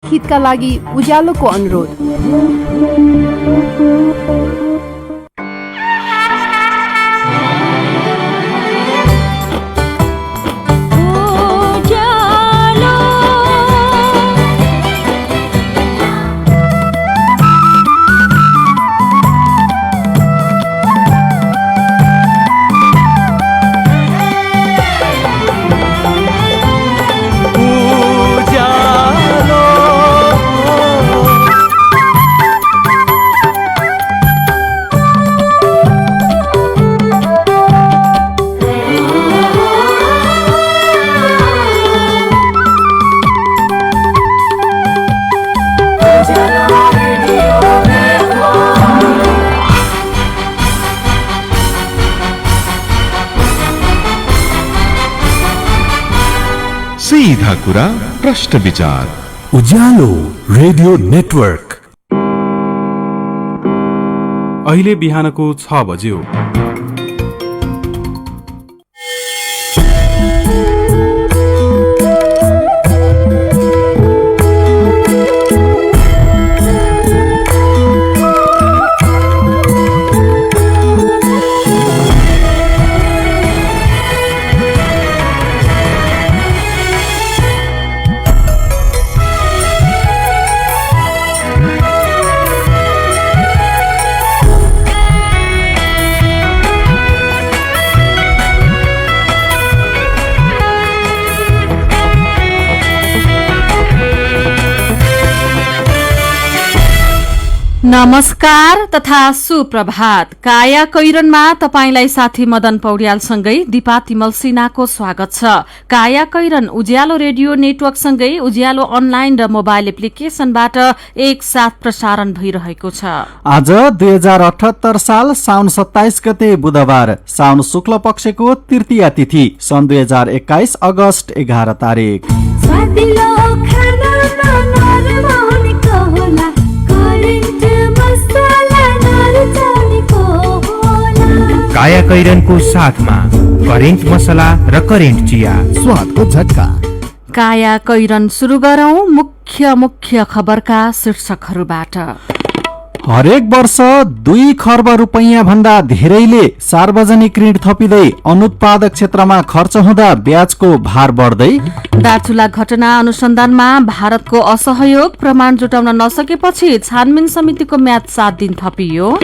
हितका लागि उज्यालोको अनुरोध। सीधा कुरा प्रश्न विचार उज्यालो रेडियो नेटवर्क। अहिले बिहानको 6 बज्यो। नमस्कार तथा सुप्रभात। काया कैरनमा तपाईंलाई साथी मदन पौड्यालसँगै दिपा तिमल सिन्हाको स्वागत छ। काया कैरन उज्यालो रेडियो नेटवर्कसँगै उज्यालो अनलाइन र मोबाइल एप्लिकेशनबाट एकसाथ प्रसारण भइरहेको छ। आज 2078 साल साउन 27 गते बुधबार, साउन शुक्ल पक्षको तृतीया तिथि, सन् 2021 अगस्त 11 तारिक। काया कैरनको साथमा करेन्ट मसला र करेन्ट चिया, स्वादको झट्का। काया कैरन सुरु गरौं मुख्य खबरका शीर्षकहरूबाट। हरेक वर्ष 2 खर्ब रुपैयाँ भन्दा धेरैले सार्वजनिक ऋण थपिँदै अनुत्पादक क्षेत्रमा खर्च हुँदा ब्याजको भार बढ्दै। दार्चुला घटना अनुसन्धानमा भारतको असहयोग, प्रमाण जुटाउन नसकेपछि छानबिन समितिको म्याद 7 दिन थपियो।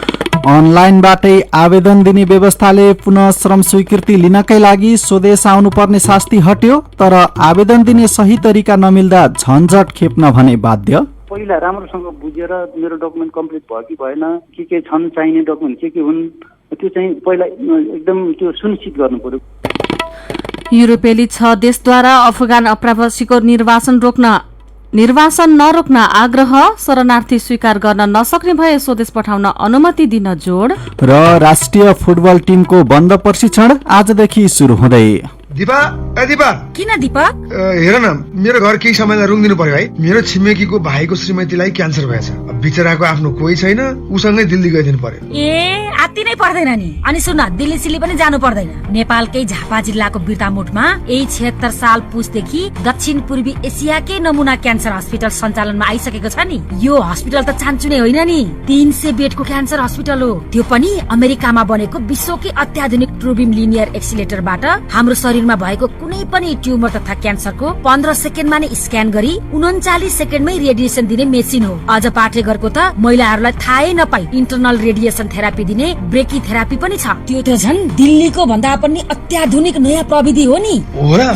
अनलाइनबाटै आवेदन दिने व्यवस्थाले पुनः श्रम स्वीकृति लिनकै लागि स्वदेश आउनुपर्ने शास्ति हट्यो, तर आवेदन दिने सही तरिका नमिल्दा झन्झट खेप्न भने बाध्य। पहिला राम्रोसँग बुझेर मेरो डकुमेन्ट कम्प्लिट भयो कि भएन, के छन् चाहिने डकुमेन्ट के हुन्, त्यो चाहिँ पहिला एकदम त्यो सुनिश्चित गर्नु पर्यो। युरोपेली 6 देशद्वारा अफगान अप्रवासीको निर्वासन नरोक्न आग्रह, शरणार्थी स्वीकार गर्न नसक्ने भए स्वदेश पठाउन अनुमति दिन जोड। र राष्ट्रिय फुटबल टिमको बन्द प्रशिक्षण आजदेखि सुरु हुँदै। दिपा किन दीपक? हेर न, मेरो घर केही समयलाई रुङ दिनु पर्यो है। मेरो छिमेकीको भाइको श्रीमतीलाई क्यान्सर भएछ। बिचराको आफ्नो कोही छैन, उसँगै दिल्ली गइदिनु पर्यो। आत्ति नै पर्दैन नि। अनि सुन, दिल्ली सिल्ली पनि जानु पर्दैन। नेपालकै झापा जिल्लाको बिर्तामोटमा यही 76 साल पुसदेखि दक्षिण पूर्वी एसियाकै नमुना क्यान्सर हस्पिटल सञ्चालनमा आइसकेको छ नि। यो हस्पिटल त चान्चुने होइन नि, 300 बेडको क्यान्सर हस्पिटल हो। त्यो पनि अमेरिकामा बनेको विश्वकै अत्याधुनिक ट्रुबिम लिनियर एक्सिलेटरबाट हाम्रो शरीरमा भएको कुनै पनि ट्युमर तथा क्यान्सरको 15 सेकेन्डमा नै स्क्यान गरी 39 सेकेन्डमै रेडिएसन दिने मेसिन हो। अझ पाठेघरको त महिलाहरूलाई थाहै नपाई इन्टरनल रेडिएसन थेरापी दिने ब्रेकी थेरापी पनि छ। त्यो त झन् दिल्लीको भन्दा पनि अत्याधुनिक नयाँ प्रविधि हो नि।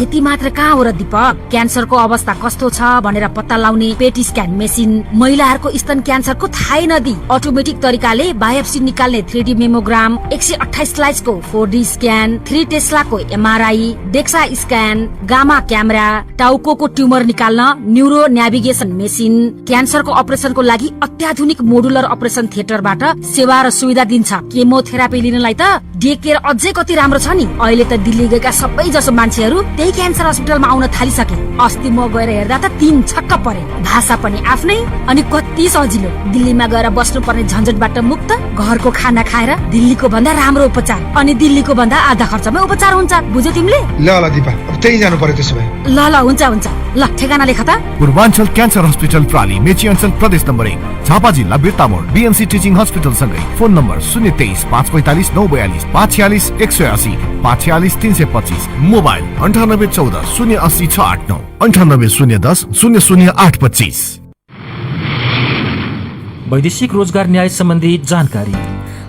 यति मात्र कहाँ हो र दीपक, क्यान्सरको अवस्था कस्तो छ भनेर पत्ता लगाउने पेटी स्क्यान मेसिन, महिलाहरूको स्तन क्यान्सरको थाहै नदी अटोमेटिक तरिकाले बायोप्सी निकाल्ने 3D मेमोग्राम, 128 स्लाइसको 4D स्क्यान, 3 टेस्लाको MRI, DEXA scan, gamma camera, टाउकोको ट्युमर निकाल्न न्युरो नेभिगेसन मेसिन, क्यान्सरको अपरेसनको लागि अत्याधुनिक मोडुलर अपरेसन थिएटरबाट सेवा र सुविधा दिन्छ। केमोथेरापी लिनलाई त डे केयर अझै कति राम्रो छ नि। अहिले त दिल्ली गएका सबै जसो मान्छेहरू त्यही क्यान्सर हस्पिटलमा आउन थालिसके। अस्ति म गएर हेर्दा त 3 छक्क परे। भाषा पनि आफ्नै अनि कति सजिलो। दिल्लीमा गएर बस्नु पर्ने झन्झटबाट मुक्त, घरको खाना खाएर दिल्लीको भन्दा राम्रो उपचार, अनि दिल्लीको भन्दा आधा खर्चमै उपचार हुन्छ। बुझ्यौ तिमीले? ल दिपा, अब त्यही जानु पर्यो त्यसो भए। ल हुन्छ। ल ठेगाना लेख त। पूर्वाञ्चल क्यान्सर हस्पिटल प्राली, मेची अञ्चल प्रदेश नम्बर 1, झापा जिल्ला बिर्तामोड, बीएमसी टिचिङ हस्पिटल सँगै। Phone number 023 545 942 546 180 546 325। मोबाइल 9814 080 689 98 010 00825। वैदेशिक रोजगार न्याय सम्बन्धी जानकारी।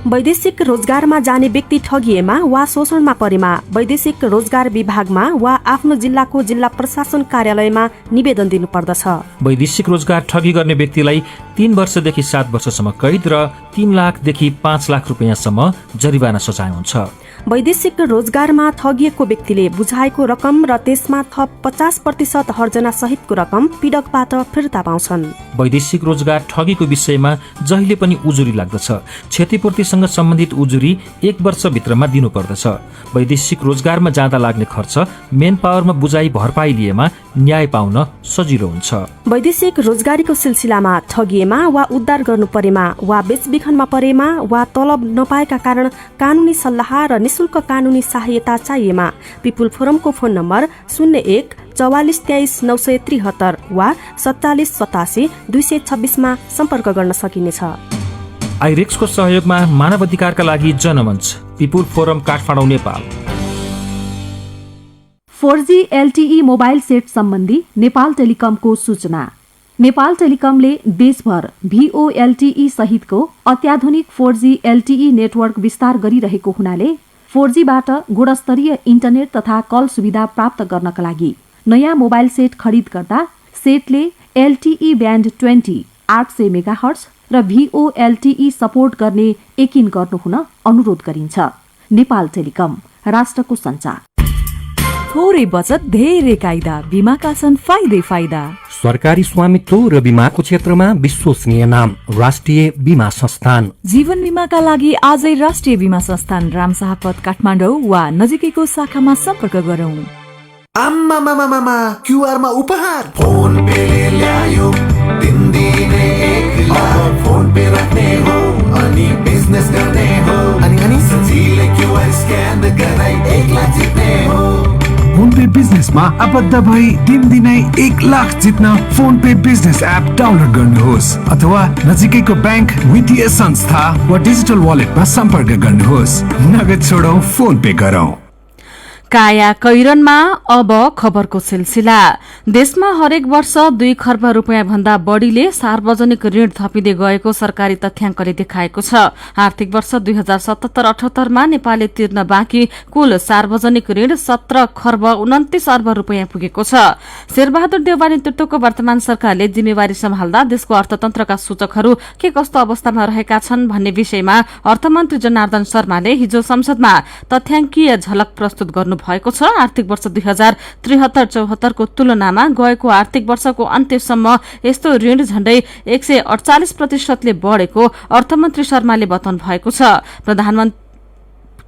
वैदेशिक रोजगारमा जाने व्यक्ति ठगिएमा वा शोषणमा परेमा वैदेशिक रोजगार विभागमा वा आफ्नो जिल्लाको जिल्ला प्रशासन कार्यालयमा निवेदन दिनुपर्दछ। वैदेशिक रोजगार ठगी गर्ने व्यक्तिलाई 3 वर्षदेखि 7 वर्षसम्म कैद र 3 लाखदेखि 5 लाख रुपियाँसम्म जरिवाना सजाय हुन्छ। वैदेशिक रोजगारमा ठगिएको व्यक्तिले बुझाएको रकम र त्यसमा थप 50% हर्जना सहितको रकम पीडकबाट फिर्ता पाउँछन्। वैदेशिक रोजगार ठगीको विषयमा जहिले पनि उजुरी लाग्दछ। क्षतिपूर्तिसँग सम्बन्धित उजुरी 1 वर्षभित्रमा दिनुपर्दछ। वैदेशिक रोजगारमा जाँदा लाग्ने खर्च मेन पावरमा बुझाइ भरपाई लिएमा न्याय पाउन सजिलो हुन्छ। वैदेशिक रोजगारीको सिलसिलामा ठगिएमा वा उद्धार गर्नु परेमा वा बेचबिखनमा परेमा वा तलब नपाएका कारण कानूनी सल्लाह र निशुल्क कानूनी सहायता चाहिएमा पिपुल फोरमको फोन नम्बर 01 44 23 973 वा 47 87 226 मा सम्पर्क गर्न सकिनेछ। आइरेक्सको सहयोगमा मानव अधिकारका लागि Janamanch, people forum Kathmandu, Nepal. 4G LTE mobile set सम्बन्धी नेपाल टेलिकमको सूचना। नेपाल टेलिकमले देशभर VOLTE सहितको अत्याधुनिक 4G LTE नेटवर्क विस्तार गरिरहेको हुनाले 4Gबाट गुणस्तरीय इन्टरनेट तथा कल सुविधा प्राप्त गर्नका लागि नयाँ मोबाइल सेट खरिद गर्दा सेटले LTE ब्यान्ड 20 800 मेगाहर्ट्ज र VOLTE सपोर्ट गर्ने यकिन गर्नुहुन अनुरोध गरिन्छ। नेपाल टेलिकम, राष्ट्रको सञ्चार। थोरै बचत धेरै कायदा, बीमाका छन् फाइदा। सरकारी स्वामित्व र बीमाको क्षेत्रमा विश्वसनीय नाम राष्ट्रिय बीमा संस्थान। जीवन बीमाका लागि आजै राष्ट्रिय बीमा संस्थान रामशाहपथ काठमाडौँ वा नजिकैको शाखामा सम्पर्क गरौँ। आम्मामामामा क्यूआर मा उपहार फोन पे ले ल्यायो दिनदिनै एक लाख फोन पे राख्ने हो अनि बिजनेस गर्ने हो अनि सजिलै क्यूआर स्क्यान गराई 1 लाख जित्ने हो। फोन पे बिजनेसमा आबद्ध भई दिनदिनै 1 लाख जित्न phone pay business app download गर्नुहोस् अथवा नजिकैको बैंक, वित्तीय संस्था वा डिजिटल वालेटमा सम्पर्क गर्नुहोस्। नगद छोडौं, फोन पे गरौं। काया कैरनमा अब खबरको सिलसिला। देशमा हरेक वर्ष 2 खर्ब रुपियाँ भन्दा बढ़ीले सार्वजनिक ऋण थपिँदै गएको सरकारी तथ्याङ्कले देखाएको छ। आर्थिक वर्ष 2077-78 मा नेपालले तिर्न बाँकी कुल सार्वजनिक ऋण 17 खर्ब 29 अर्ब रुपियाँ पुगेको छ। शेरबहादुर देउवा नेतृत्वको वर्तमान सरकारले जिम्मेवारी सम्हाल्दा देशको अर्थतन्त्रका सूचकहरू के कस्तो अवस्थामा रहेका छन् भन्ने विषयमा अर्थमन्त्री जनार्दन शर्माले हिजो संसदमा तथ्याङ्कीय झलक प्रस्तुत गर्नु भएको छ। आर्थिक वर्ष 2073-74 को तुलनामा गएको आर्थिक वर्षको अन्त्यसम्म यस्तो ऋण झण्डै 148% बढ़ेको अर्थमन्त्री शर्माले बताउनु भएको छ। प्रधानमन्त्री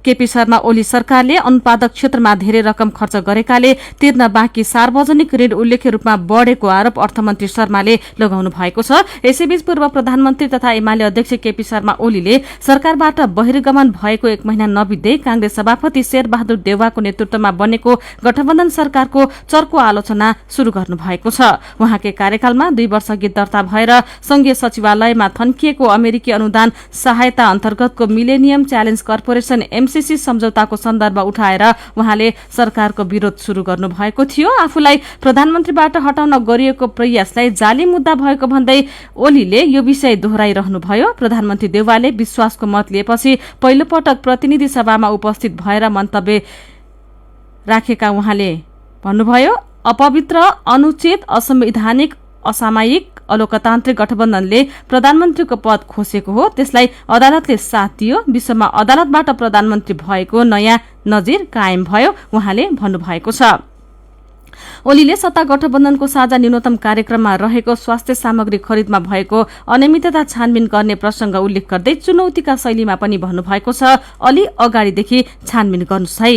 केपी शर्मा ओली सरकारले अनुत्पादक क्षेत्रमा धेरै रकम खर्च गरेकाले तिर्न बाँकी सार्वजनिक ऋण उल्लेख्य रूपमा बढ़ेको आरोप अर्थमन्त्री शर्माले लगाउनु भएको छ। यसैबीच पूर्व प्रधानमन्त्री तथा एमाले अध्यक्ष केपी शर्मा ओलीले सरकारबाट बहिर्गमन भएको 1 महिना नबित्दै कांग्रेस सभापति शेरबहादुर देउवाको नेतृत्वमा बनेको गठबन्धन सरकारको चर्को आलोचना शुरू गर्नु भएको छ। उहाँकै कार्यकालमा 2 वर्ष अघि दर्ता भएर संघीय सचिवालयमा थन्किएको अमेरिकी अनुदान सहायता अन्तर्गतको मिलेनियम च्यालेन्ज कर्पोरेशन MCC सम्झौताको सन्दर्भ उठाएर उहाँले सरकारको विरोध शुरू गर्नु भएको थियो। आफूलाई प्रधानमन्त्रीबाट हटाउन गरिएको प्रयासलाई जाली मुद्दा भएको भन्दै ओलीले यो विषय दोहोऱ्याइरहनुभयो। प्रधानमन्त्री देउवाले विश्वासको मत लिएपछि पहिलो पटक प्रतिनिधि सभामा उपस्थित भएर मन्तव्य राखेका उहाँले भन्नुभयो, अपवित्र, अनुचित, असंवैधानिक, असामयिक अलोकतान्त्रिक गठबन्धनले प्रधानमन्त्रीको पद खोसेको हो। त्यसलाई अदालतले साथ दियो। विश्वमा अदालतबाट प्रधानमन्त्री भएको नयाँ नजिर कायम भयो उहाँले भन्नुभएको छ। ओलीले सत्ता गठबन्धनको साझा न्यूनतम कार्यक्रममा रहेको स्वास्थ्य सामग्री खरिदमा भएको अनियमितता छानबिन गर्ने प्रसंग उल्लेख गर्दै चुनौतीका शैलीमा पनि भन्नुभएको छ, अलि अगाडिदेखि छानबिन गर्नुहोस् है।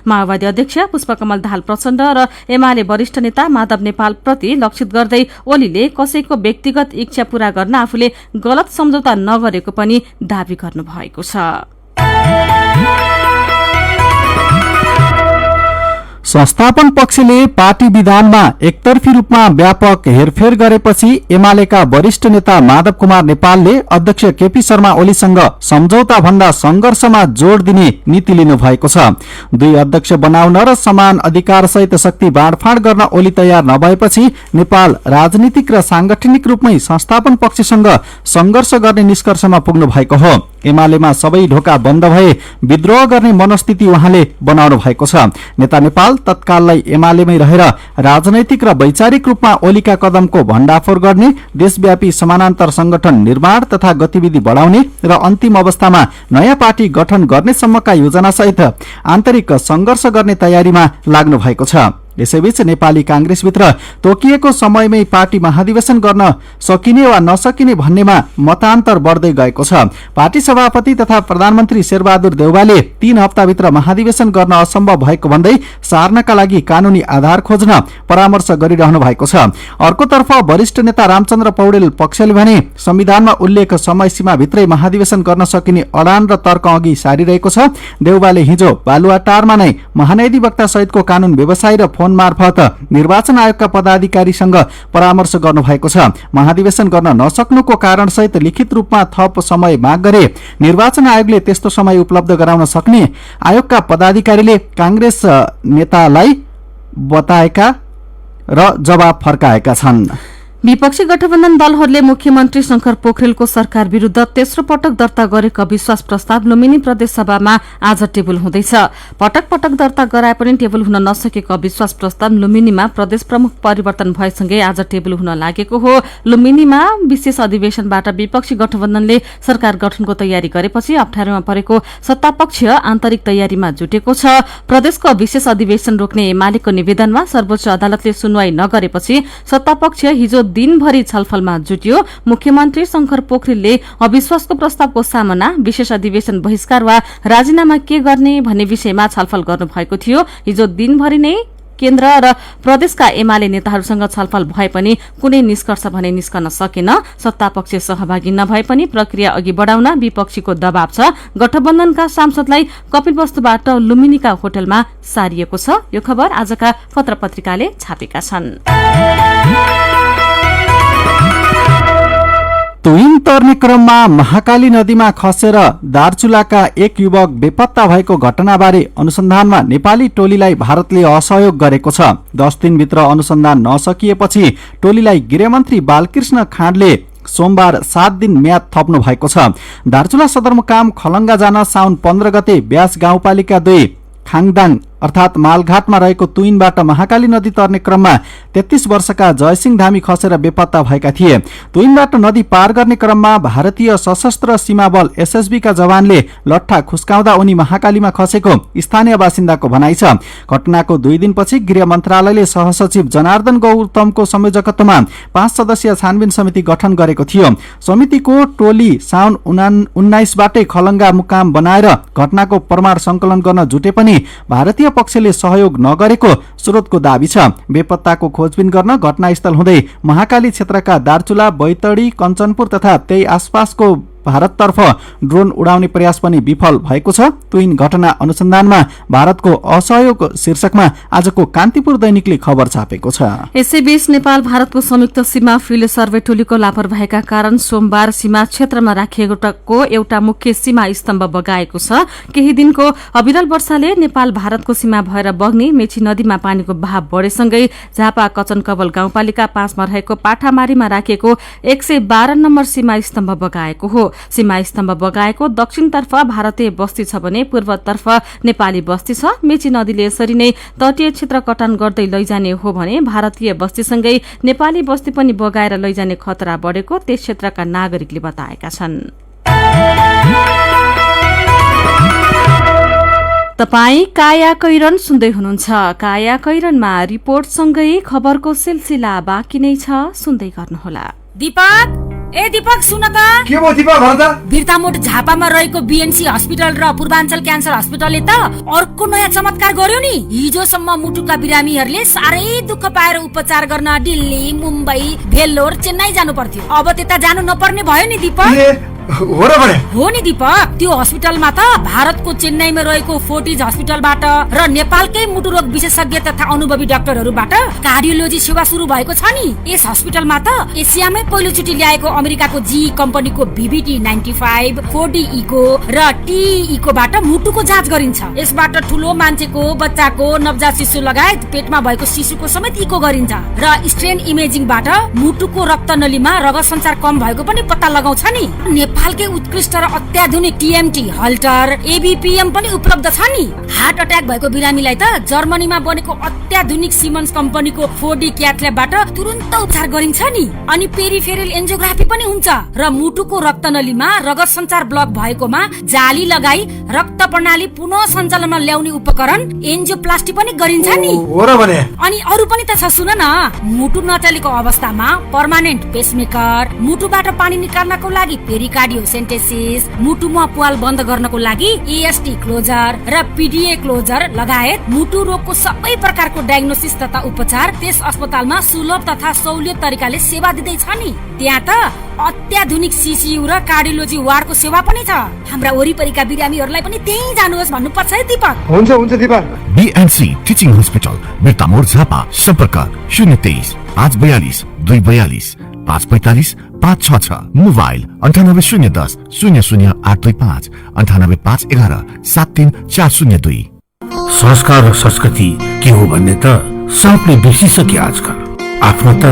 माओवादी अध्यक्ष पुष्पकमल दाहाल प्रचण्ड र एमाले वरिष्ठ नेता माधव नेपाल प्रति लक्षित गर्दै ओलीले कसैको व्यक्तिगत इच्छा पूरा गर्न आफूले गलत सम्झौता नगरेको पनि दावी गर्नुभएको छ। संस्थापन पक्षले पार्टी विधानमा एकतर्फी रूपमा व्यापक हेरफेर गरेपछि एमालेका वरिष्ठ नेता माधव कुमार नेपालले अध्यक्ष केपी शर्मा ओलीसँग सम्झौता भन्दा संघर्षमा जोड़ दिने नीति लिनु भएको छ। दुई अध्यक्ष बनाउन र समान अधिकारसहित शक्ति बाँडफाँड गर्न ओली तयार नभएपछि नेपाल राजनीतिक र सांगठनिक रूपमै संस्थापन पक्षसँग संघर्ष गर्ने निष्कर्षमा पुग्नु भएको हो। एमालेमा सबै ढोका बन्द भए विद्रोह गर्ने मनस्थिति उहाँले बनाउनु भएको छ। नेता नेपाल तत्काललाई एमालेमै रहेर राजनैतिक र वैचारिक रूपमा ओलीका कदमको भण्डाफोर गर्ने, देशव्यापी समानान्तर संगठन निर्माण तथा गतिविधि बढ़ाउने र अन्तिम अवस्थामा नयाँ पार्टी गठन गर्नेसम्मका योजनासहित आन्तरिक संघर्ष गर्ने तयारीमा लाग्नु भएको छ। यसैबीच नेपाली कांग्रेसभित्र तोकिएको समयमै पार्टी महाधिवेशन गर्न सकिने वा नसकिने भन्नेमा मतान्तर बढ्दै गएको छ। पार्टी सभापति तथा प्रधानमन्त्री शेरबहादुर देउवाले 3 हप्ताभित्र महाधिवेशन गर्न असम्भव भएको भन्दै सार्नका लागि कानूनी आधार खोज्न परामर्श गरिरहनु भएको छ। अर्कोतर्फ वरिष्ठ नेता रामचन्द्र पौडेल पक्षले भने संविधानमा उल्लेख समय सीमाभित्रै महाधिवेशन गर्न सकिने अडान र तर्क अघि सारिरहेको छ। देउवाले हिजो बालुवाटारमा नै महान्यायाधिवक्ता सहितको कानून व्यवसायी र फोन मार्फत निर्वाचन आयोगका पदाधिकारीसँग परामर्श गर्नु भएको छ। महाधिवेशन गर्न नसक्नुको कारण सहित लिखित रूपमा थप समय माग गरे निर्वाचन आयोगले त्यस्तो समय उपलब्ध गराउन सक्ने आयोगका पदाधिकारीले कांग्रेस नेतालाई बताएका र जवाब फर्काएका छन्। विपक्षी गठबन्धन दलहरूले मुख्यमन्त्री शंकर पोखरेलको सरकार विरूद्ध तेस्रो पटक दर्ता गरेको अविश्वास प्रस्ताव लुम्बिनी प्रदेशसभामा आज टेबल हुँदैछ। पटक पटक दर्ता गराए पनि टेबल हुन नसकेको अविश्वास प्रस्ताव लुम्बिनीमा प्रदेश प्रमुख परिवर्तन भएसँगै आज टेबल हुन लागेको हो। लुम्बिनीमा विशेष अधिवेशनबाट विपक्षी गठबन्धनले सरकार गठनको तयारी गरेपछि अप्ठ्यारोमा परेको सत्तापक्ष आन्तरिक तयारीमा जुटेको छ। प्रदेशको विशेष अधिवेशन रोक्ने एमालेको निवेदनमा सर्वोच्च अदालतले सुनवाई नगरेपछि सत्तापक्ष हिजो दिनभरि छलफलमा जुट्यो। मुख्यमन्त्री शंकर पोखरेलले अविश्वासको प्रस्तावको सामना विशेष अधिवेशन बहिष्कार वा राजीनामा के गर्ने भन्ने विषयमा छलफल गर्नुभएको थियो। हिजो दिनभरि नै केन्द्र र प्रदेशका एमाले नेताहरूसँग छलफल भए पनि कुनै निष्कर्ष भने निस्कन सकेन। सत्तापक्ष सहभागी नभए पनि प्रक्रिया अघि बढ़ाउन विपक्षीको दबाव छ। गठबन्धनका सांसदलाई कपिलवस्तुबाट लुम्बिनीका होटलमा सारिएको छ। यो खबर आजका पत्रपत्रिकाले छापेका छन्। तुइन तर्ने क्रममा महाकाली नदीमा खसेर दार्चुलाका एक युवक बेपत्ता भएको घटनाबारे अनुसन्धानमा नेपाली टोलीलाई भारतले असहयोग गरेको छ। 10 दिनभित्र अनुसन्धान नसकिएपछि टोलीलाई गृहमन्त्री बालकृष्ण खाँडले सोमबार 7 दिन म्याद थप्नु भएको छ। दार्चुला सदरमुकाम खलंगा जान साउन 15 गते ब्यास गाउँपालिका 2 खाङदाङ अर्थात मालघाटमा रहेको तुइनबाट महाकाली नदी तर्ने क्रममा 33 वर्षका जयसिंह धामी खसेर बेपत्ता भएका थिए। तुइनबाट नदी पार गर्ने क्रममा भारतीय सशस्त्र सीमा बल एसएसबी का जवानले लट्ठा खुस्काउँदा उनी महाकालीमा खसेको स्थानीय बासिन्दाको भनाइ छ। घटनाको 2 दिनपछि गृह मन्त्रालयले सहसचिव जनार्दन गौतमको संयोजकत्वमा 5 सदस्यीय छानबिन समिति गठन गरेको थियो। समितिको टोली साउन 19 बाटै खलंगा मुकाम बनाएर घटनाको प्रमाण संकलन गर्न जुटे पनि भारतीय पक्षले सहयोग नगरेको स्रोतको दाबी छ। बेपत्ताको खोजबिन गर्न घटनास्थल हुँदै महाकाली क्षेत्रका दार्चुला, बैतडी, कञ्चनपुर तथा त्यही आसपासको भारततर्फ ड्रोन उडाउने प्रयास पनि विफल भएको छ। तुइन घटना अनुसन्धानमा भारतको असहयोग शीर्षकमा आजको कान्तिपुर दैनिकले खबर छापेको छ। यसैबीच नेपाल भारतको संयुक्त सीमा फिल्ड सर्वे टोलीको लापरवाहीका कारण सोमबार सीमा क्षेत्रमा राखिएको एउटा मुख्य सीमा स्तम्भ बगाएको छ। केही दिनको अविरल वर्षाले नेपाल भारतको सीमा भएर बग्ने मेची नदीमा पानीको बहाव बढेसँगै झापा कचनकवल गाउँपालिका 5 मा रहेको पाठामारीमा राखिएको 112 नम्बर सीमा स्तम्भ बगाएको हो। सीमा स्तम्भ बगाएको दक्षिणतर्फ भारतीय बस्ती छ भने पूर्वतर्फ नेपाली बस्ती छ। मेची नदीले यसरी नै तटीय क्षेत्र कटान गर्दै लैजाने हो भने भारतीय बस्तीसँगै नेपाली बस्ती पनि बगाएर लैजाने खतरा बढेको त्यस क्षेत्रका नागरिकले बताएका छन्। तपाई काया कैरन सुन्दै हुनुहुन्छ। काया कैरनमा रिपोर्टसँगै खबरको सिलसिला बाँकी नै छ, सुन्दै गर्नुहोला। दीपक सुन त के भयो दीपक भन त। बिर्तामोड झापामा रहेको बीएनसी हस्पिटल र पूर्वाञ्चल क्यान्सर हस्पिटलले त अर्को नयाँ चमत्कार गर्यो नि। हिजोसम्म मुटुका बिरामीहरूले साह्रै दुःख पाएर उपचार गर्न दिल्ली, मुम्बई, भेल्लोर, चेन्नई जानु पर्थ्यो। अब त्यता जानु नपर्ने भयो नि दीपक। हो र बडे हो नि दीपक, त्यो हस्पिटलमा त भारतको चेन्नईमा रहेको फोर्टिज हस्पिटलबाट र नेपालकै मुटु रोग विशेषज्ञ तथा अनुभवी डाक्टरहरूबाट कार्डियोलोजी सेवा सुरु भएको छ नि। यस हस्पिटलमा त एसियामै पहिलोचोटि ल्याएको अमेरिकाको जी कम्पनीको VVT 95, 4D इको र T इकोबाट मुटुको जाँच गरिन्छ। यसबाट ठुलो मान्छेको, बच्चाको, नवजात शिशु लगायत पेटमा भएको शिशुको समेत इको गरिन्छ र स्ट्रेन इमेजिङबाट मुटुको रक्तनलीमा रगत सञ्चार कम भएको पनि पत्ता लगाउँछ नि। नेपालकै उत्कृष्ट र अत्याधुनिक TMT हल्टर, ABPM पनि उपलब्ध छ नि। हार्ट अट्याक भएको बिरामीलाई त जर्मनीमा बनेको अत्याधुनिक सिमन्स कम्पनीको 4D क्याथल्याबबाट तुरुन्त उपचार गरिन्छ नि। अनि पेरिफेरल एन्जियोग्राफी पनि हुन्छ र मुटुको रक्तनलीमा रगत सञ्चार ब्लक भएकोमा जाली लगाई रक्त प्रणाली पुनः सञ्चालनमा ल्याउने उपकरण एन्जियोप्लास्टी पनि गरिन्छ नि। हो र भने अनि अरु पनि त छ, सुन न। मुटु नचलेको अवस्थामा पर्मानेन्ट पेसमेकर, मुटुबाट पानी निकाल्नको लागि पेरिकार्डियोसेन्टेसिस, मुटुमा प्वाल बन्द गर्नको लागि EST क्लोजर र PDA क्लोजर लगायत मुटु रोगको सबै प्रकारको डायग्नोसिस तथा उपचार त्यस अस्पतालमा सुलभ तथा सहुलियत तरिकाले सेवा दिँदैछ नि। त्यहाँ त अत्याधुनिक CCU र कार्डियोलोजी वार्डको सेवा पनि छ। हाम्रा वरिपरिका बिरामीहरूलाई पनि त्यही जानुहोस् भन्नुपर्छ है दीपक। हुन्छ हुन्छ Dipak. BNC teaching hospital Birtamod Jhapa. सम्पर्क 023 542 242 545 566। मोबाइल 9810 00825 98511 73402। संस्कार र संस्कृति के हो भन्ने त सबले बिर्सिसके आजकल। आफ्नो त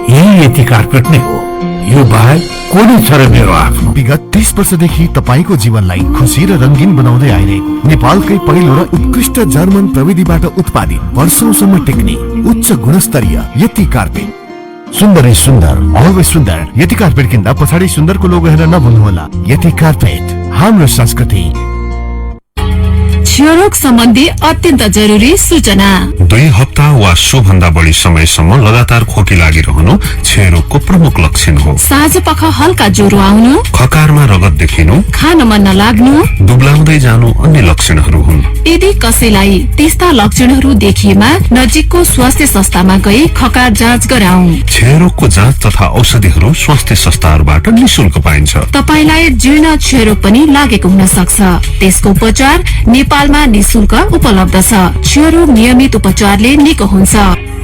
यही कार्पेट नै हो। यो बाहेक कोही छ र मेरो आफ्नो। विगत 30 वर्षदेखि तपाईको जीवनलाई खुशी र रंगीन बनाउँदै आइरहेको नेपालकै पहिलो र उत्कृष्ट जर्मन प्रविधिबाट उत्पादित वर्षौंसम्म टेक्ने उच्च गुणस्तरीय यति कार्पेट। सुन्दर सुन्दर अलवेज सुन्दर। यति कार्पेट किन्दा पछाडि सुन्दरको लोगो हेरेर नभुल्नुहोला। यति कार्पेट हाम्रो संस्कृति। क्षयरोग सम्बन्धी अत्यन्त जरुरी सूचना। 2 हप्ता वा सो भन्दा बढी समयसम्म लगातार खोकी लागिरहनु क्षयरोगको प्रमुख लक्षण हो। साँझपख हल्का ज्वरो आउनु, खकारमा रगत देखिनु, खान मन नलाग्नु, दुब्लाउँदै जानु अन्य लक्षणहरू हुन्। यदि कसैलाई त्यस्ता लक्षणहरू देखिएमा नजिकको स्वास्थ्य संस्थामा गई खकार जाँच गराउँ। क्षयरोगको जाँच तथा औषधिहरू स्वास्थ्य संस्थाहरूबाट निशुल्क पाइन्छ। तपाईलाई जीर्ण क्षयरोग पनि लागेको हुन सक्छ। त्यसको उपचार नेपालमा निशुल्क उपलब्ध छ। क्षयरोग नियमित उपचारले निको हुन्छ।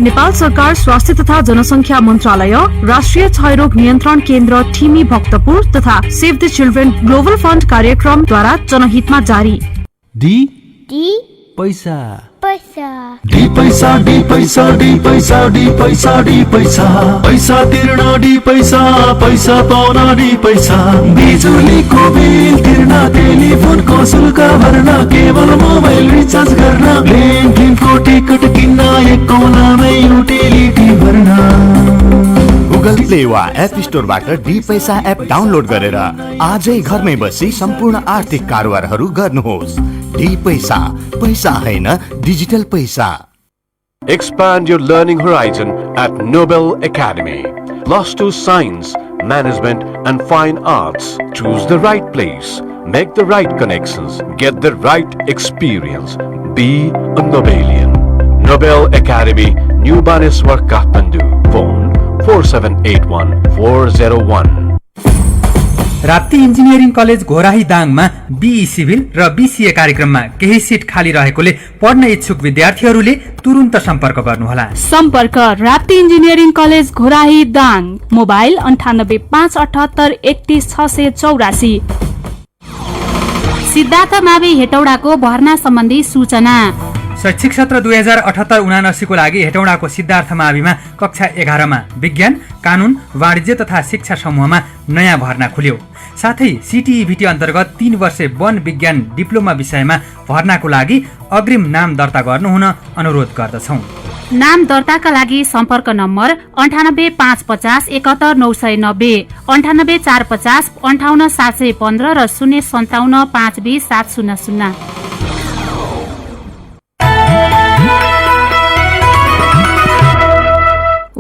नेपाल सरकार स्वास्थ्य तथा जनसंख्या मन्त्रालय, राष्ट्रिय क्षयरोग नियन्त्रण केन्द्र ठिमी भक्तपुर तथा save the children global fund कार्यक्रमद्वारा जनहितमा जारी। डी पैसा पैसा डी पैसा डी पैसा डी पैसा डी पैसा डी पैसा पैसा तिर्न डी पैसा पैसा पाउन डी पैसा बिजुलीको बिल तिर्न टेलिफोनको शुल्क भर्न केवल मोबाइल रिचार्ज गर्न प्लेन फिल्मको टिकट किन्न एक कोनामै युटिलिटी भर्न। गुगल प्ले वा एप स्टोरबाट डी पैसा एप डाउनलोड गरेर आजै घरमै बसी सम्पूर्ण आर्थिक कारोबारहरू गर्नुहोस्। डी पैसा, पैसा हैन डिजिटल पैसा। Expand your learning horizon at Nobel Academy. Plus 2 Science, Management and Fine Arts. Choose the right place. Make the right connections. Get the right experience. Be a Nobelian. Nobel Academy, New Baneswar, Kathmandu. Phone 4781-401. Rapti engineering college Ghorahi दाङमा BE civil र BCA कार्यक्रममा केही seat खाली रहेकोले पढ्न इच्छुक विद्यार्थीहरूले तुरुन्त सम्पर्क गर्नुहोला। सम्पर्क Rapti engineering college Ghorahi Dang. Mobile 9857831684। Siddhartha मावि हेटौडाको भर्ना सम्बन्धी सूचना। शैक्षिक सत्र 2078-79 को लागि हेटौडाको सिद्धार्थ माविमा कक्षा 11 मा विज्ञान, कानून, वाणिज्य तथा शिक्षा समूहमा नयाँ भर्ना खुल्यो। साथै CTEVT अन्तर्गत 3 वर्षे वन विज्ञान डिप्लोमा विषयमा भर्नाको लागि अग्रिम नाम दर्ता गर्नुहुन अनुरोध गर्दछौं। नाम दर्ताका लागि सम्पर्क नम्बर 98550 71990, 98450 58715 र 057520700।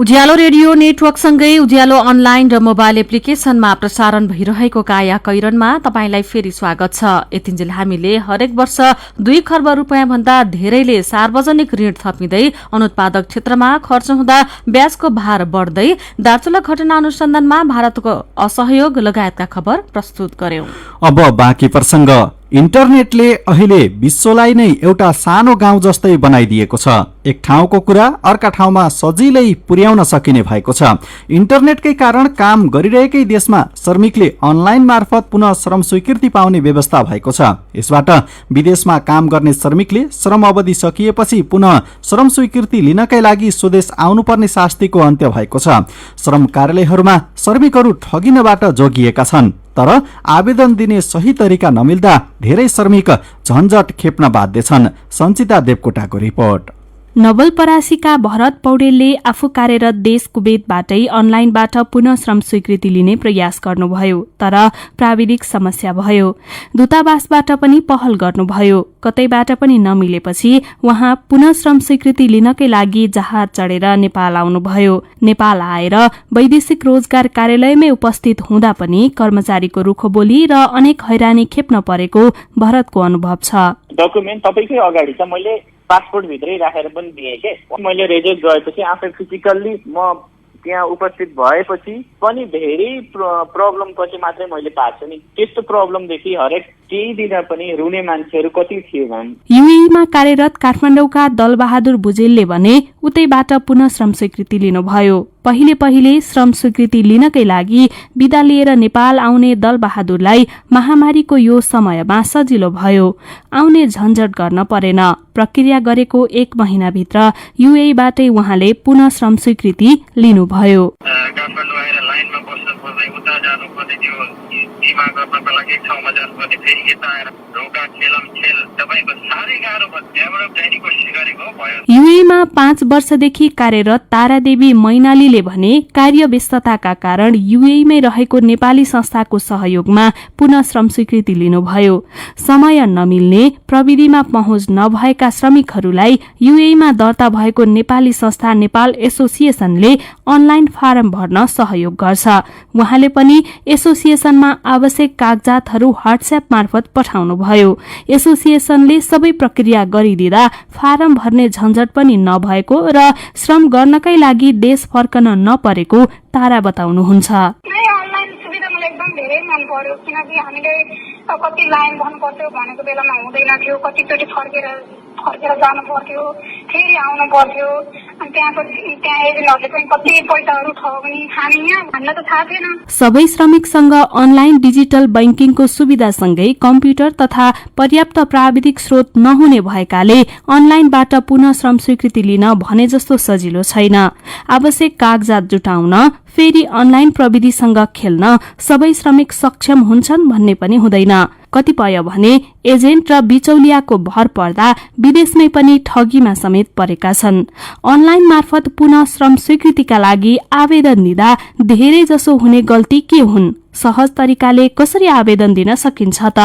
उज्यालो रेडियो नेटवर्कसँगै उज्यालो अनलाइन र मोबाइल एप्लिकेशनमा प्रसारण भइरहेको काया कैरनमा तपाईंलाई फेरि स्वागत छ। यतिन्जेल हामीले हरेक वर्ष 2 खर्ब रूपियाँ भन्दा धेरैले सार्वजनिक ऋण थपिँदै अनुत्पादक क्षेत्रमा खर्च हुँदा ब्याजको भार बढ्दै दार्चुला घटना अनुसन्धानमा भारतको असहयोग लगायतका खबर प्रस्तुत गर्यौं। अब बाँकी प्रसंग। इन्टरनेटले अहिले विश्वलाई नै एउटा सानो गाउँ जस्तै बनाइदिएको छ। एक ठाउँको कुरा अर्का ठाउँमा सजिलै पुर्याउन सकिने भएको छ। इन्टरनेटकै कारण काम गरिरहेकै देशमा श्रमिकले अनलाइन मार्फत पुनः श्रम स्वीकृति पाउने व्यवस्था भएको छ। यसबाट विदेशमा काम गर्ने श्रमिकले श्रम अवधि सकिएपछि पुनः श्रम स्वीकृति लिनकै लागि स्वदेश आउनुपर्ने शास्तिको अन्त्य भएको छ। श्रम कार्यालयहरूमा श्रमिकहरू ठगिनबाट जोगिएका छन्, तर आवेदन दिने सही तरिका नमिल्दा धेरै श्रमिक झन्झट खेप्न बाध्य छन्। सञ्चिता देवकोटाको रिपोर्ट। नवलपरासीका भरत पौडेलले आफू कार्यरत देश कुवेतबाटै अनलाइनबाट पुनः श्रम स्वीकृति लिने प्रयास गर्नुभयो, तर प्राविधिक समस्या भयो। दूतावासबाट पनि पहल गर्नुभयो, कतैबाट पनि नमिलेपछि उहाँ पुनः श्रम स्वीकृति लिनकै लागि जहाज चढेर नेपाल आउनुभयो। नेपाल आएर वैदेशिक रोजगार कार्यालयमै उपस्थित हुँदा पनि कर्मचारीको रुखो बोली र अनेक हैरानी खेप्न परेको भरतको अनुभव छ। डकुमेन्ट तपाईकै अगाडि छ, मैले पासपोर्ट भित्रै राखेर पनि दिएँ के। मैले रिजेक्ट गएपछि आफै फिजिकल्ली म त्यहाँ उपस्थित भएपछि पनि धेरै प्रब्लम पछि मात्रै मैले पाएको छु नि। त्यस्तो प्रब्लमदेखि हरेक केही दिन पनि रुने मान्छेहरू कति थिए भन्। युएईमा कार्यरत काठमाडौँका दलबहादुर भुजेलले भने उतैबाट पुनः श्रम स्वीकृति लिनुभयो। पहिले श्रम स्वीकृति लिनकै लागि बिदा लिएर नेपाल आउने दलबहादुरलाई महामारीको यो समयमा सजिलो भयो। आउने झन्झट गर्न परेन। प्रक्रिया गरेको 1 महिनाभित्र युएईबाटै उहाँले पुनः श्रम स्वीकृति लिनुभयो। काठमाडौँ आएर लाइनमा बस्नु पर्दै उता जानु पर्ने थियो, बिमा गर्नको लागि एक ठाउँमा जानु पर्ने, फेरि यता आएर ढोका खेल तपाईको साह्रै गाह्रो भयो। त्यहाँबाट जाने कोसिस गरेको भयो। युएईमा 5 वर्षदेखि कार्यरत तारादेवी मैनालीले भने कार्य व्यस्तताका कारण युएईमै रहेको नेपाली संस्थाको सहयोगमा पुनः श्रम स्वीकृति लिनुभयो। समय नमिल्ने, प्रविधिमा पहुँच नभएका श्रमिकहरूलाई युएईमा दर्ता भएको नेपाली संस्था नेपाल एसोसिएसनले अनलाइन फारम भर्न सहयोग गर्छ। उहाँले पनि एसोसिएसनमा आवश्यक कागजातहरू व्हाट्सएप मार्फत पठाउनुभयो। एसोसिएसनले सबै प्रक्रिया गरिदिँदा फारम भर्ने झन्झट पनि नभएको र श्रम गर्नकै लागि देश फर्कन नपरेको तारा बताउनुहुन्छ। अनलाइन सुविधा मलाई एकदम धेरै मन पर्यो, किनकि हामीले कति लाइन भन्नु पर्थ्यो भनेको बेलामा हुँदैन थियो, कतिचोटि फर्केर जानु पर्थ्यो, फेरि आउनु पर्थ्यो। अनि त्यहाँ एजेन्टहरूले पनि कति पैसाहरू ठग्ने हामी यहाँ भन्न त थाहा थिएन। सबै श्रमिकसँग अनलाइन डिजिटल बैंकिङको सुविधासँगै कम्प्युटर तथा पर्याप्त प्राविधिक स्रोत नहुने भएकाले अनलाइनबाट पुनः श्रम स्वीकृति लिन भने जस्तो सजिलो छैन। आवश्यक कागजात जुटाउन, फेरि अनलाइन प्रविधिसँग खेल्न सबै श्रमिक सक्षम हुन्छन् भन्ने पनि हुँदैन। कतिपय भने एजेन्ट र बिचौलियाको भर पर्दा विदेशमै पनि ठगीमा समेत परेका छन्। अनलाइन मार्फत पुनः श्रम स्वीकृतिका लागि आवेदन दिँदा धेरै जसो हुने गल्ती के हुन्? सहज तरिकाले कसरी आवेदन दिन सकिन्छ त?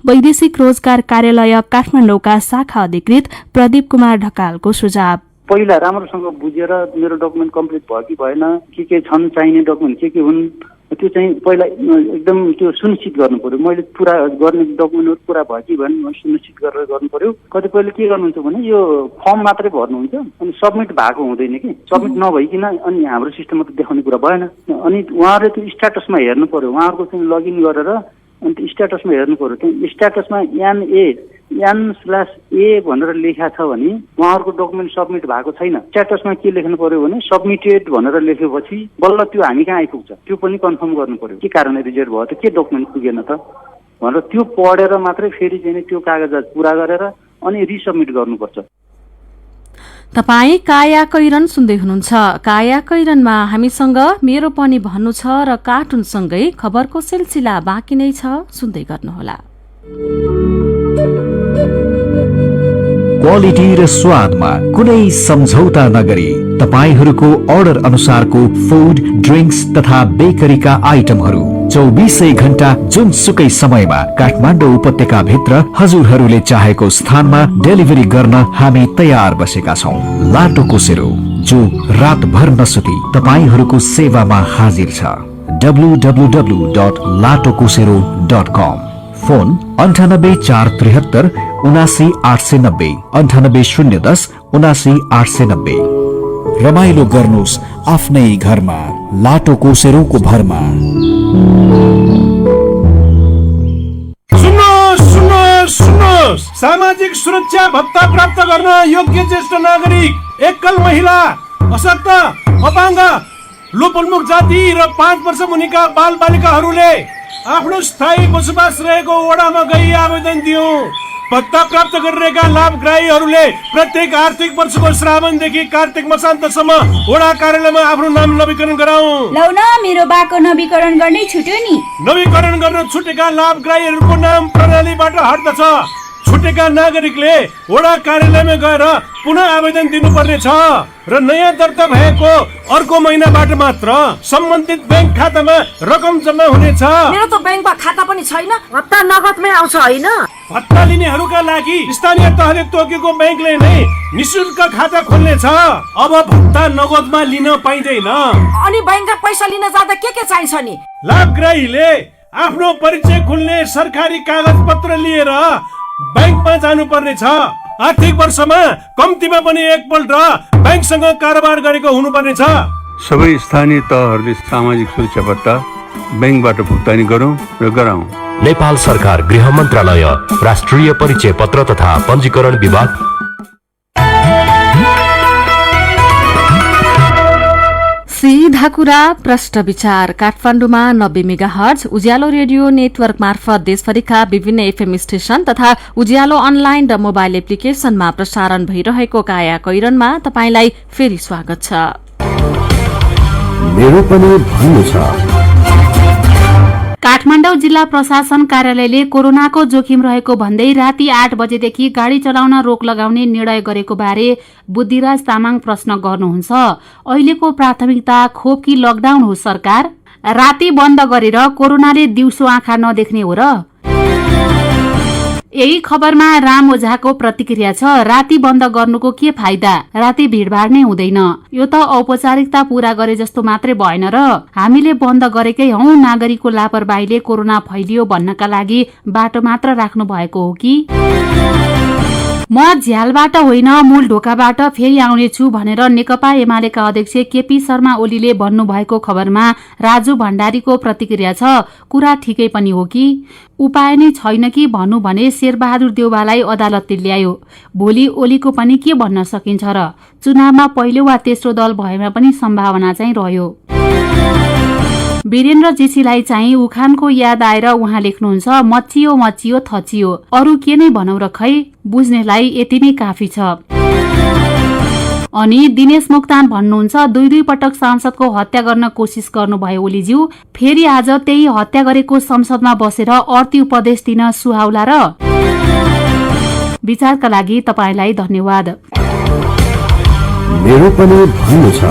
वैदेशिक रोजगार कार्यालय काठमाडौँका शाखा अधिकृत प्रदीप कुमार ढकालको सुझाव। पहिला राम्रोसँग बुझेर मेरो डकुमेन्ट कम्प्लिट भयो कि भएन, के छन् चाहिने डकुमेन्ट के हुन्, त्यो चाहिँ पहिला एकदम त्यो सुनिश्चित गर्नु पर्यो। मैले पुरा गर्ने डकुमेन्टहरू पुरा भयो कि भएन सुनिश्चित गरेर गर्नु पर्यो। कतिपयले के गर्नुहुन्छ भने यो फर्म मात्रै भर्नुहुन्छ अनि सबमिट भएको हुँदैन कि, सबमिट नभइकन अनि हाम्रो सिस्टममा त देखाउने कुरा भएन। अनि उहाँहरूले त्यो स्ट्याटसमा हेर्नु पर्यो, उहाँहरूको चाहिँ लगइन गरेर अनि त्यो स्ट्याटसमा हेर्नु पर्यो। त्यहाँ स्ट्याटसमा N/A भनेर लेखा छ भने उहाँहरूको डकुमेन्ट सबमिट भएको छैन। स्ट्याटसमा के लेख्नु पर्यो भने सबमिटेड भनेर लेखेपछि बल्ल त्यो हामी कहाँ आइपुग्छ, त्यो पनि कन्फर्म गर्नु पर्यो। के कारणले रिजेक्ट भयो त, के डकुमेन्ट पुगेन त भनेर त्यो पढेर मात्रै फेरि चाहिँ त्यो कागजात पूरा गरेर अनि रिसबमिट गर्नुपर्छ। तपाई काया कैरन सुन्दै हुनुहुन्छ। काया कैरनमा हामीसँग मेरो पनि भन्नु छ र कार्टुनसँगै खबरको सिलसिला बाँकी नै छ, सुन्दै गर्नुहोला। क्वालिटी र स्वादमा कुनै सम्झौता नगरी तपाईहरूको अर्डर अनुसारको फूड, ड्रिंक्स तथा बेकरीका आइटमहरू 24 घण्टा जुनसुकै समयमा काठमाडौँ उपत्यका भित्र हजुरहरूले चाहेको स्थानमा डेलिभरी गर्न हामी तयार बसेका छौं। लाटो कोसेरो, जो रातभर नसुती तपाईहरूको सेवामा हाजिर छ। www.latocosero.com। फोन 9843 79890 9810 79890। रमाइलो गर्नुहोस् आफ्नै घरमा लाटोकोसेरोको भरमा। सुन्नुहोस्, सामाजिक सुरक्षा भत्ता प्राप्त गर्न योग्य ज्येष्ठ नागरिक, एकल महिला, अशक्त, अपाङ्ग, लोपोन्मुख जाति र 5 वर्ष मुनिका बाल बालिकाहरूले आफ्नो स्थायी बसोबास रहेको वडामा गई आवेदन दियो। भत्ता प्राप्त गरिरहेका लाभग्राहीहरूले प्रत्येक आर्थिक वर्षको श्रावणदेखि कार्तिक मसान्तसम्म वडा कार्यालयमा आफ्नो नाम नवीकरण गराऊ। लौ न, मेरो बाको नवीकरण गर्नै छुट्यो नि। नवीकरण गर्न छुटेका लाभग्राहीहरूको नाम प्रणालीबाट हट्दछ। छुटेका नागरिकले वडा कार्यालयमा गएर पुनः आवेदन दिनुपर्ने छ र नयाँ दर्ता भएको अर्को महिनाबाट मात्र सम्बन्धित बैंक खातामा रकम जम्मा हुनेछ। मेरो त बैंकमा खाता पनि छैन, भत्ता नगदमै आउँछ हैन? भत्ता लिनेहरूका लागि स्थानीय तहले तोकेको बैंकले नै निशुल्क खाता खोल्नेछ। अब भत्ता नगदमा लिन पाइँदैन। अनि बैंकमा पैसा लिन जाँदा के चाहिन्छ नि? लाभग्राहीले आफ्नो परिचय खुल्ने सरकारी कागज पत्र लिएर बैंकमा जानुपर्ने छ। आर्थिक वर्षमा कम्तीमा पनि एकपल्ट बैंकसँग कारोबार गरेको हुनुपर्ने छ। सबै स्थानीय तहहरूले सामाजिक सुरक्षा भत्ता बैंकबाट भुक्तानी गरौँ र गराउँ। नेपाल सरकार गृह मन्त्रालय, राष्ट्रिय परिचय पत्र तथा पञ्जीकरण विभाग। सीधा कुरा प्रष्ट विचार काठमाडौँमा 90 मेगाहर्ज उज्यालो रेडियो नेटवर्क मार्फत देशभरिका विभिन्न एफएम स्टेशन तथा उज्यालो अनलाइन र मोबाइल एप्लिकेशनमा प्रसारण भइरहेको काया कैरनमा तपाईंलाई फेरि स्वागत छ। मेरो पनि भन्नु छ। काठमाडौँ जिल्ला प्रशासन कार्यालयले कोरोनाको जोखिम रहेको भन्दै राति 8 बजेदेखि गाड़ी चलाउन रोक लगाउने निर्णय गरेको बारे बुद्धिराज तामाङ प्रश्न गर्नुहुन्छ। अहिलेको प्राथमिकता खोप कि लकडाउन हो? सरकार राति बन्द गरेर कोरोनाले दिउँसो आँखा नदेख्ने हो र? यही खबरमा राम ओझाको प्रतिक्रिया छ। राति बन्द गर्नुको के फाइदा? राति भीड़भाड़ नै हुँदैन। यो त औपचारिकता पूरा गरे जस्तो मात्रै भएन र? हामीले बन्द गरेकै हौ, नागरिकको लापरवाहीले कोरोना फैलियो भन्नका लागि बाटो मात्र राख्नु भएको हो कि? म झ्यालबाट होइन मूल ढोकाबाट फेरि आउनेछु भनेर नेकपा एमालेका अध्यक्ष केपी शर्मा ओलीले भन्नुभएको खबरमा राजु भण्डारीको प्रतिक्रिया छ। कुरा ठिकै पनि हो कि? उपाय नै छैन कि भन्नु भने शेरबहादुर देउवालाई अदालतले ल्यायो। भोलि ओलीको पनि के भन्न सकिन्छ र? चुनावमा पहिलो वा तेस्रो दल भएमा पनि सम्भावना चाहिँ रह्यो। वीरेन्द्र जेसीलाई चाहिँ उखानको याद आएर उहाँ लेख्नुहुन्छ, मचियो मचियो थचियो, अरू के नै भनौ र खै, बुझ्नेलाई यति नै काफी छ। अनि दिनेश मोक्तान भन्नुहुन्छ, 2 पटक सांसदको हत्या गर्न कोसिस गर्नुभयो ओलीज्यू, फेरि आज त्यही हत्या गरेको संसदमा बसेर अर्थी उपदेश दिन सुहाउला र? विचारका लागि तपाईलाई धन्यवाद। मेरो पनि भन्नु छ।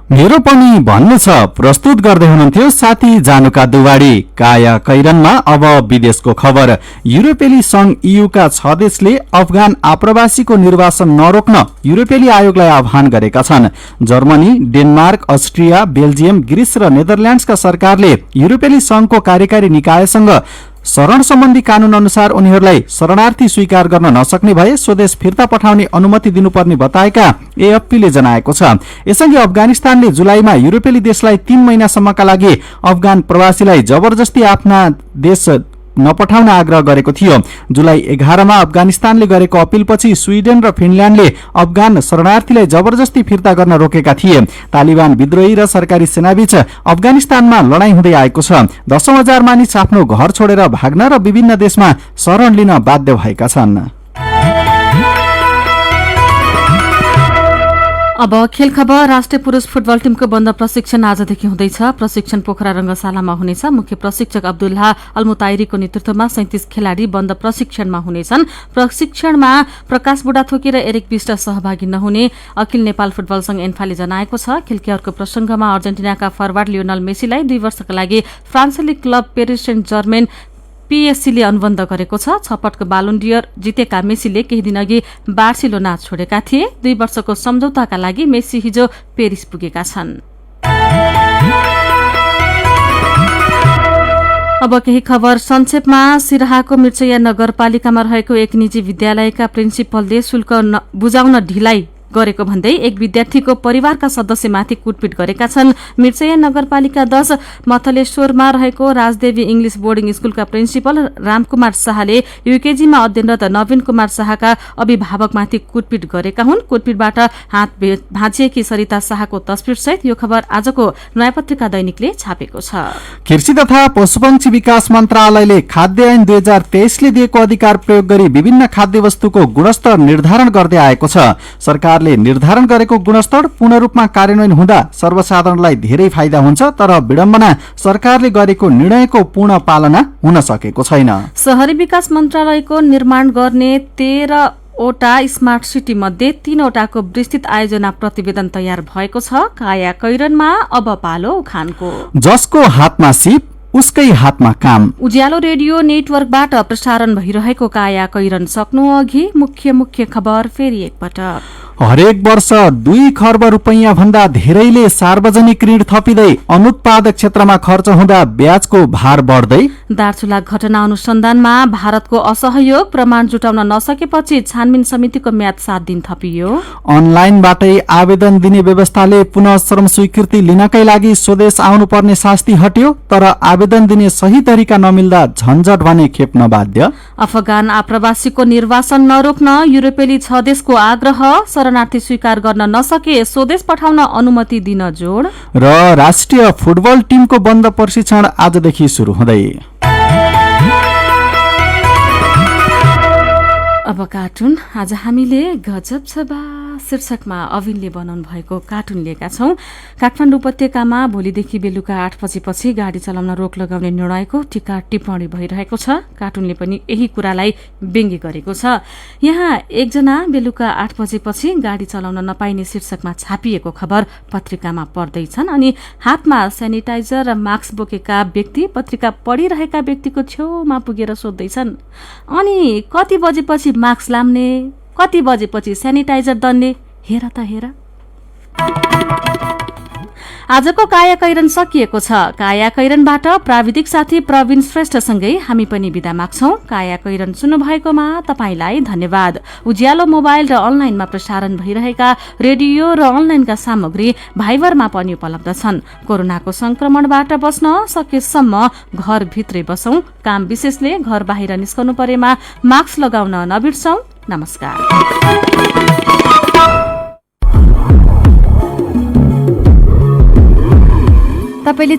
मेरो पनि भन्नु छ प्रस्तुत गर्दै हुनुहुन्थ्यो साथी जानुका दुवाडी। काया कैरनमा अब विदेशको खबर। युरोपेली संघ ईयूका 6 देशले अफगान आप्रवासीको निर्वासन नरोक्न युरोपेली आयोगलाई आह्वान गरेका छन्। Germany, Denmark, Austria, Belgium, Greece र नेदरल्याण्ड्सका सरकारले युरोपेली संघको कार्यकारी निकायसँग शरण सम्बन्धी कानून अनुसार उनीहरूलाई शरणार्थी स्वीकार गर्न नसक्ने भए स्वदेश फिर्ता पठाउने अनुमति दिनुपर्ने बताएका एएफपीले जनाएको छ। यसअघि अफगानिस्तानले जुलाईमा युरोपेली देशलाई 3 महिनासम्मका लागि अफगान प्रवासीलाई जबरजस्ती आफ्ना देश नपठाउन आग्रह गरेको थियो। जुलाई 11 मा अफगानिस्तानले गरेको अपीलपछि स्वीडेन र फिनल्याण्डले अफगान शरणार्थीलाई जबरजस्ती फिर्ता गर्न रोकेका थिए। तालिबान विद्रोही र सरकारी सेनाबीच अफगानिस्तानमा लडाईँ हुँदै आएको छ। 10,000 मानिस आफ्नो घर छोडेर भाग्न र विभिन्न देशमा शरण लिन बाध्य भएका छन्। अब खेल खबर। राष्ट्रिय पुरुष फुटबल टिमको बन्द प्रशिक्षण आजदेखि हुँदैछ। प्रशिक्षण पोखरा रंगशालामा हुनेछ। मुख्य प्रशिक्षक अब्दुल्ला अल्मुताइरीको नेतृत्वमा 37 खेलाड़ी बन्द प्रशिक्षणमा हुनेछन्। प्रशिक्षणमा प्रकाश बुढाथोकी र एरिक बिष्ट सहभागी नहुने अखिल नेपाल फुटबल संघ एन्फाले जनाएको छ। खेलकी अर्को प्रसंगमा अर्जेन्टिनाका फरवार्ड लियोनल मेसीलाई 2 वर्षका लागि फ्रान्सेली क्लब पेरिस सेन्ट जर्मेन पीएससीले अनुबन्ध गरेको छ। 6 पटक बालोन डियर जितेका मेसीले केही दिनअघि बार्सिलोना छोडेका थिए। 2 वर्षको सम्झौताका लागि मेसी हिजो पेरिस पुगेका छन्। अब केही खबर संक्षेपमा। सिराहाको मिर्चया नगरपालिकामा रहेको एक निजी विद्यालयका प्रिन्सिपलले शुल्क बुझाउन ढिलाइ गरेको भन्दै एक विद्यार्थीको परिवारका सदस्यमाथि कुटपिट गरेका छन्। मिर्चया नगरपालिका 10 मथलेश्वरमा रहेको राजदेवी इंग्लिश बोर्डिङ स्कूलका प्रिन्सिपल रामकुमार शाहले यूकेजीमा अध्ययनरत नवीन कुमार शाहका अभिभावकमाथि कुटपिट गरेका हुन्। कुटपिटबाट हात भाँचिएकी सरिता शाहको तस्बिरसहित यो खबर आजको नयाँ पत्रिका दैनिकले छापेको छ। कृषि तथा पशुपक्षी विकास मन्त्रालयले खाद्य ऐन 2023 ले दिएको अधिकार प्रयोग गरी विभिन्न खाद्य वस्तुको गुणस्तर निर्धारण गर्दै आएको छ। सरकारले निर्धारण गरेको गुणस्तर पूर्ण रूपमा कार्यान्वयन हुँदा सर्वसाधारणलाई धेरै फाइदा हुन्छ, तर विडम्बना सरकारले गरेको निर्णयको पूर्ण पालना हुन सकेको छैन। शहरी विकास मन्त्रालयको निर्माण गर्ने 13 वटा स्मार्ट सिटी मध्ये 3 वटाको विस्तृत आयोजना प्रतिवेदन तयार भएको छ। काया कैरनमा अब पालो उखानको। जसको हातमा सिप उसकै हातमा काम। उज्यालो रेडियो नेटवर्कबाट प्रसारण भइरहेको काया कैरन सक्नु अघि मुख्य खबर फेरि एकपटक। हरेक वर्ष 2 खर्ब रुपैयाँ भन्दा धेरैले सार्वजनिक ऋण थपिँदै अनुत्पादक क्षेत्रमा खर्च हुँदा ब्याजको भार बढ्दै। दार्चुला घटना अनुसन्धानमा भारतको असहयोग प्रमाण जुटाउन नसकेपछि छानबिन समितिको म्याद 7 दिन थपियो। अनलाइनबाटै आवेदन दिने व्यवस्थाले पुनः श्रम स्वीकृति लिनकै लागि स्वदेश आउनुपर्ने शास्ति हट्यो, तर आवेदन दिने सही तरिका नमिल्दा झन्झट भने खेप्न बाध्य। अफगान आप्रवासीको निर्वासन नरोक्न युरोपेली 6 देशको आग्रह। शरणार्थी स्वीकार गर्न नसके स्वदेश पठाउन अनुमति दिन जोड। र राष्ट्रिय फुटबल टिमको बन्द प्रशिक्षण आजदेखि सुरु हुँदै। अब कार्टुन। आज हामीले गजब छ बा शीर्षकमा अविनले बनाउनु भएको कार्टुन लिएका छौं। काठमाडौँ उपत्यकामा भोलिदेखि बेलुका 8 बजेपछि गाड़ी चलाउन रोक लगाउने निर्णयको टीका टिप्पणी भइरहेको छ। कार्टुनले पनि यही कुरालाई व्यङ्ग्य गरेको छ। यहाँ एकजना बेलुका 8 बजेपछि गाड़ी चलाउन नपाइने शीर्षकमा छापिएको खबर पत्रिकामा पढ्दैछन् अनि हातमा सेनिटाइजर र मास्क बोकेका व्यक्ति पत्रिका पढिरहेका व्यक्तिको छेउमा पुगेर सोध्दैछन्, अनि कति बजेपछि मास्क लाम्ने, कति बजेपछि सेनिटाइजर दन्ने, हेर त हेर। आजको काया कैरन सकिएको छ। काया कैरनबाट प्राविधिक साथी प्रवीण श्रेष्ठसँगै हामी पनि बिदा माग्छौं। काया कैरन सुन्नु भएकोमा तपाईलाई धन्यवाद। उज्यालो मोबाइल र अनलाइनमा प्रसारण भइरहेका रेडियो र अनलाइनका सामग्री भाइबरमा पनि उपलब्ध छन्। कोरोनाको संक्रमणबाट बस्न सकेसम्म घरभित्रै बसौं। काम विशेषले घर बाहिर निस्कनु परेमा मास्क लगाउन नबिर्सौं। नमस्कार। तपाईले